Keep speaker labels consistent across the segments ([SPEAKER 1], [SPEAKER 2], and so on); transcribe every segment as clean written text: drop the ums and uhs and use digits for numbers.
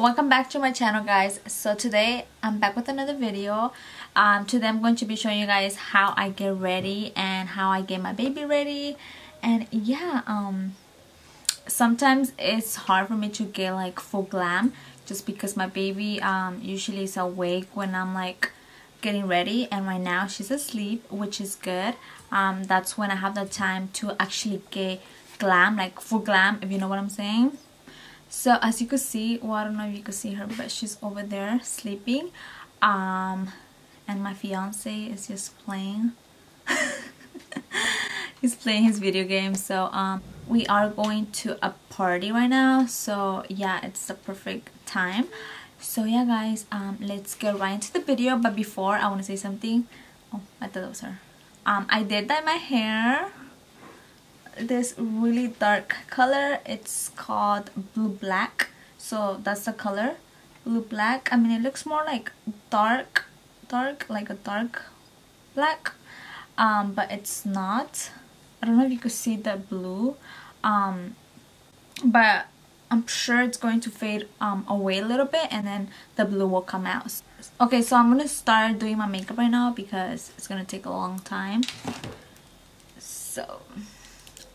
[SPEAKER 1] Welcome back to my channel, guys. So today I'm back with another video. Today I'm going to be showing you guys how I get ready and how I get my baby ready. And yeah, sometimes it's hard for me to get like full glam just because my baby usually is awake when I'm like getting ready, and right now she's asleep, which is good. That's when I have the time to actually get glam, like full glam, if you know what I'm saying. So as you can see, well, I don't know if you can see her, but she's over there sleeping, and my fiance is just playing. He's playing his video game. So we are going to a party right now, so yeah, it's the perfect time. So yeah, guys, let's get right into the video. But before, I want to say something. Oh, I thought that was her. I did dye my hair this really dark color. It's called blue black, so that's the color, blue black. I mean, it looks more like dark, like a dark black, but it's not. I don't know if you could see the blue, but I'm sure it's going to fade away a little bit, and then the blue will come out. Okay, so I'm gonna start doing my makeup right now because it's gonna take a long time. So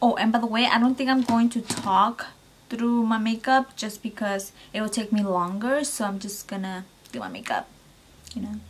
[SPEAKER 1] oh, and by the way, I don't think I'm going to talk through my makeup just because it will take me longer. So I'm just gonna do my makeup, you know.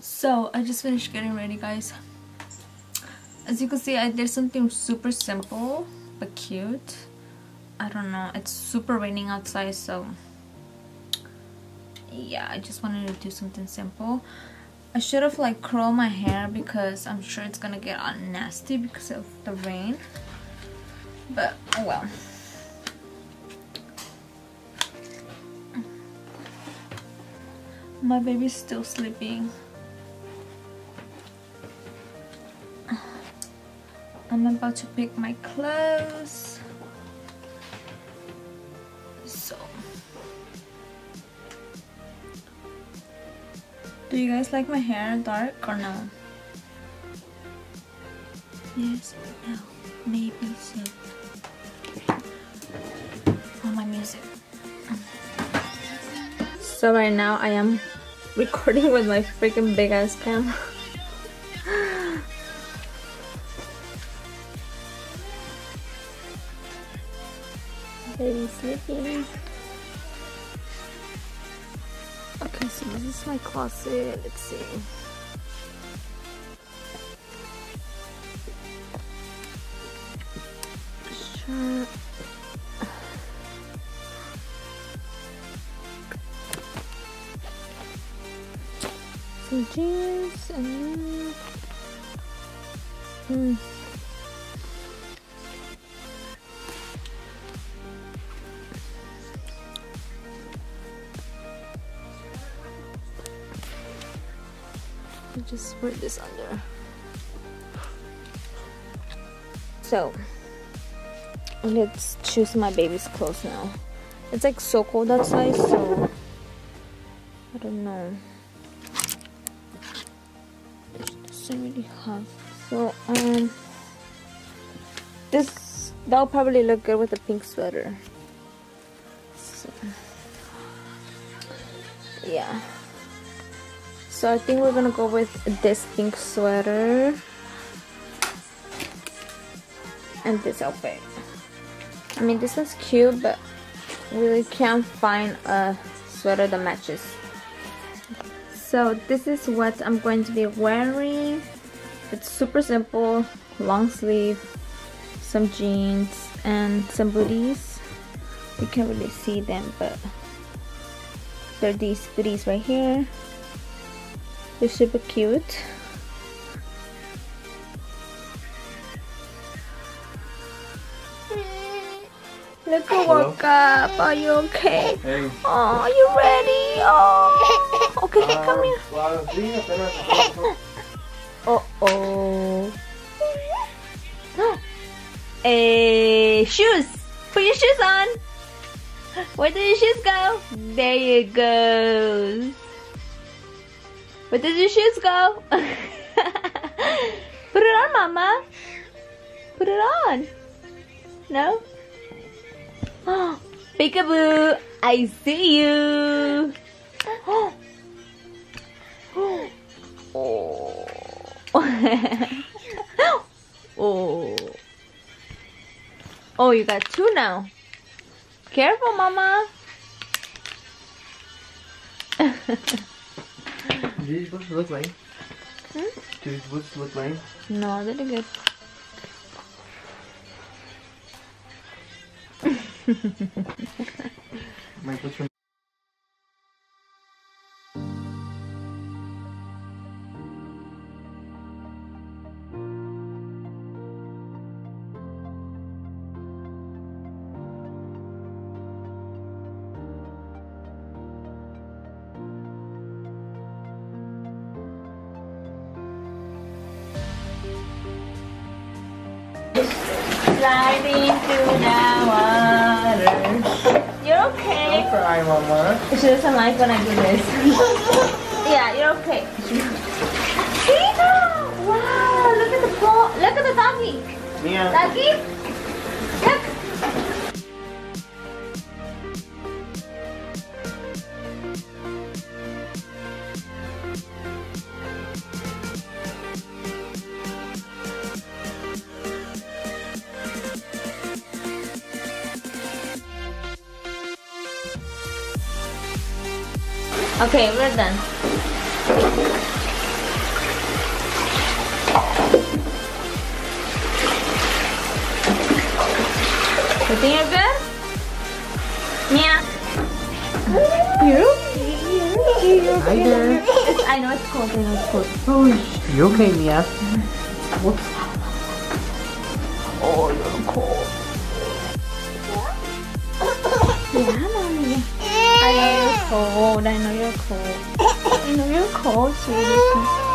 [SPEAKER 1] So I just finished getting ready, guys. As you can see, I did something super simple but cute. I don't know, it's super raining outside, so yeah, I just wanted to do something simple. I should have like curled my hair because I'm sure it's gonna get all nasty because of the rain, but oh well. My baby's still sleeping. I'm about to pick my clothes. So, do you guys like my hair dark or no? Yes, no, maybe so. Oh, my music. So right now I am recording with my freaking big ass camera. Baby's sleeping. Okay, so this is my closet. Let's see. Shirt. Some jeans and I'll just put this under. So let's choose my baby's clothes now. It's like so cold outside, so I don't know. It doesn't really have. So that'll probably look good with a pink sweater. So, yeah. So I think we're gonna go with this pink sweater and this outfit. I mean, this one's cute, but really can't find a sweater that matches. So this is what I'm going to be wearing. It's super simple, long sleeve, some jeans, and some booties. You can't really see them, but they're these booties right here. They're super cute. Look who woke up. Are you okay?
[SPEAKER 2] Hey.
[SPEAKER 1] Oh, are you ready? Oh, okay, come here. Uh-oh. Hey, shoes. Put your shoes on. Where did your shoes go? There you go. Where did your shoes go? Put it on, Mama. Put it on. No? Oh, peekaboo, I see you. Oh. Oh. Oh, you got two now. Careful, Mama.
[SPEAKER 2] Do these boots look lame? Do these boots look lame?
[SPEAKER 1] No, they're good.
[SPEAKER 2] My boots are
[SPEAKER 1] sliding through the water. You're okay.
[SPEAKER 2] Don't cry, Mama.
[SPEAKER 1] She doesn't like when I do this. Yeah, you're okay. See? Wow, look at the ball. Look at the doggy.
[SPEAKER 2] Mia.
[SPEAKER 1] Doggy? Look. Okay, we're done. You think you're good? Mia? You're okay.
[SPEAKER 2] Hi there.
[SPEAKER 1] I know it's cold. I know it's cold.
[SPEAKER 2] Oh, you okay, Mia? Whoops.
[SPEAKER 1] Oh, you're cold. Yeah, Mommy. I know you're cold. I know you're cold. I know you're cold, sweetie.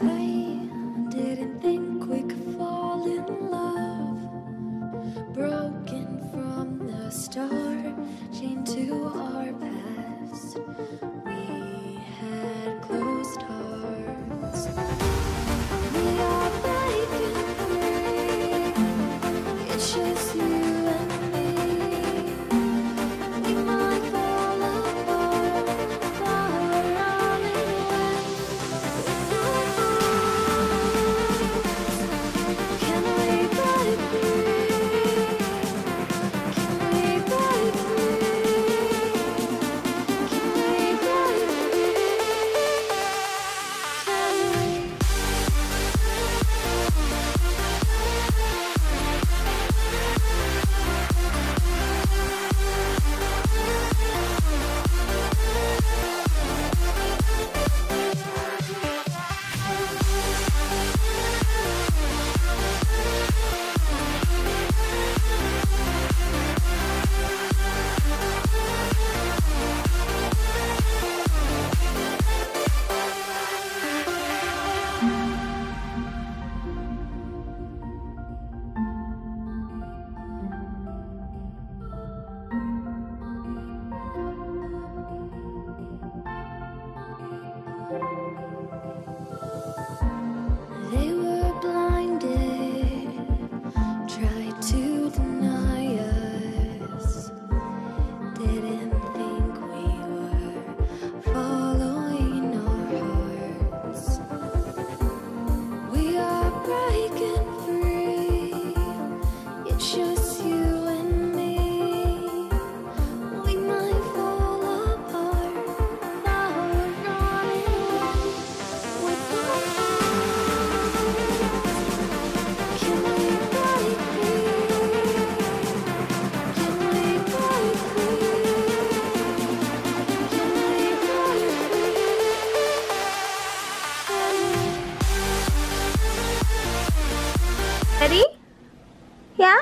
[SPEAKER 3] I didn't think we could fall in love. Broken from the start, chained to our past. We had closed hearts. We are breaking free. It's just you and me. We might fall apart, but we're running away. Can we break free? Can we break free? Can we break free? Can we? They were blinded, tried to deny us. Didn't think we were following our hearts. We are breaking free. It's just you and me. We might fall apart. Now we're running away. We're both. Can we break free? Can we break free? Can we break free?
[SPEAKER 1] Ready? Yeah?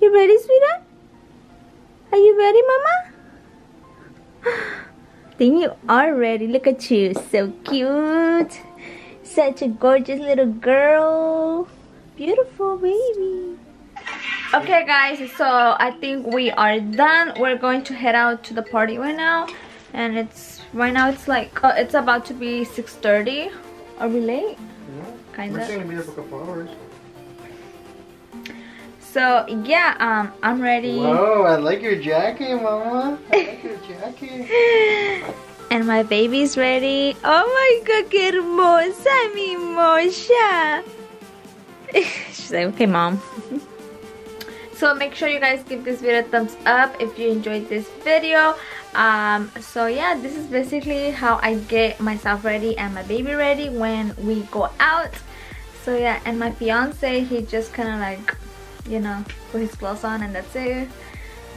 [SPEAKER 1] You ready, sweetheart? Are you ready, Mama? Then you are ready. Look at you. So cute. Such a gorgeous little girl. Beautiful baby. Okay guys, so I think we are done. We're going to head out to the party right now. And right now it's like, it's about to be 6:30. Are we late?
[SPEAKER 2] Yeah.
[SPEAKER 1] Kinda.
[SPEAKER 2] We're going to be up a couple hours.
[SPEAKER 1] So yeah, I'm ready.
[SPEAKER 2] Whoa, I like your jacket, Mama. I like your jacket.
[SPEAKER 1] And my baby's ready. Oh my god, qué hermosa, mi mocha. She's like, okay, Mom. So make sure you guys give this video a thumbs up if you enjoyed this video. So yeah, this is basically how I get myself ready and my baby ready when we go out. So yeah, and my fiance, he just kind of like, you know, put his clothes on and that's it.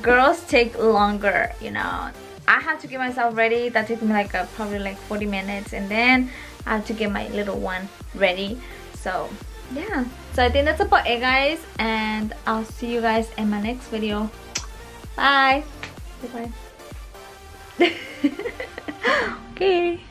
[SPEAKER 1] Girls take longer, you know. I have to get myself ready. That took me like probably like 40 minutes, and then I have to get my little one ready. So yeah, so I think that's about it, guys, and I'll see you guys in my next video. Bye. Goodbye. Okay.